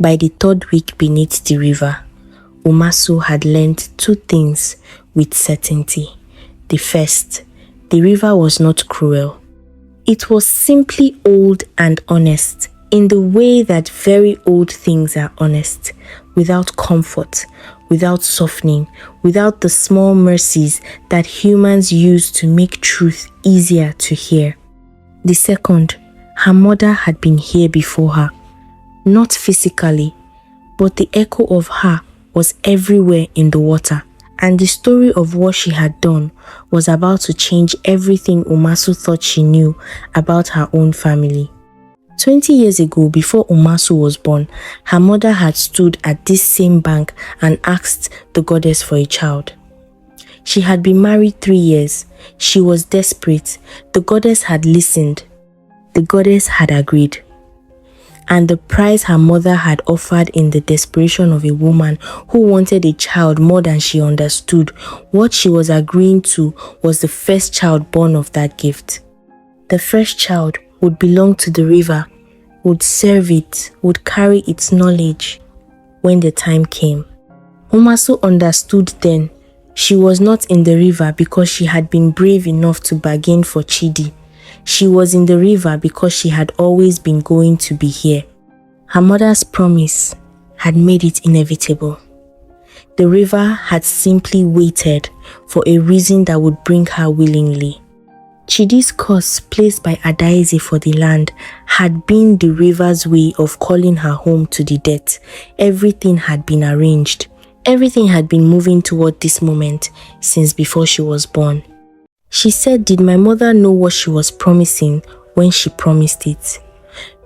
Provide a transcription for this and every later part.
By the third week beneath the river, Umasu had learned two things with certainty. The first, the river was not cruel. It was simply old and honest, in the way that very old things are honest, without comfort, without softening, without the small mercies that humans use to make truth easier to hear. The second, her mother had been here before her, not physically, but the echo of her was everywhere in the water, and the story of what she had done was about to change everything Umasu thought she knew about her own family. 20 years ago, before Umasu was born, her mother had stood at this same bank and asked the goddess for a child. She had been married 3 years. She was desperate. The goddess had listened. The goddess had agreed. And the price her mother had offered in the desperation of a woman who wanted a child more than she understood, what she was agreeing to was the first child born of that gift. The first child would belong to the river, would serve it, would carry its knowledge when the time came. Umasu understood then. She was not in the river because she had been brave enough to bargain for Chidi. She was in the river because she had always been going to be here. Her mother's promise had made it inevitable. The river had simply waited for a reason that would bring her willingly. Chidi's curse placed by Adaeze for the land had been the river's way of calling her home to the death. Everything had been arranged. Everything had been moving toward this moment since before she was born. She said, did my mother know what she was promising when she promised it?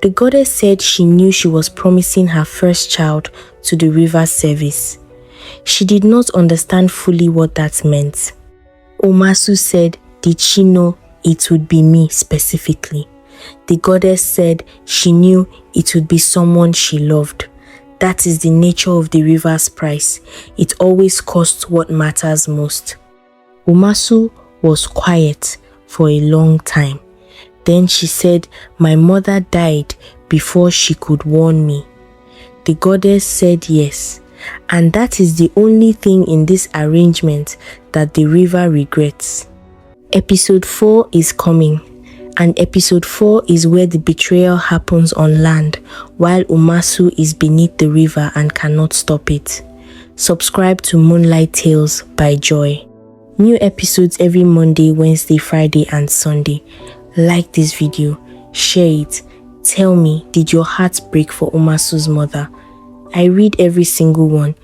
The goddess said she knew she was promising her first child to the river's service. She did not understand fully what that meant. Umasu said, did she know it would be me specifically? The goddess said she knew it would be someone she loved. That is the nature of the river's price. It always costs what matters most. Umasu was quiet for a long time. Then she said, my mother died before she could warn me. The goddess said yes, and that is the only thing in this arrangement that the river regrets. Episode 4 is coming, and episode 4 is where the betrayal happens on land, while Umasu is beneath the river and cannot stop it. Subscribe to Moonlight Tales by Joy. New episodes every Monday, Wednesday, Friday, and Sunday. Like this video, share it. Tell me, did your heart break for Umasu's mother? I read every single one.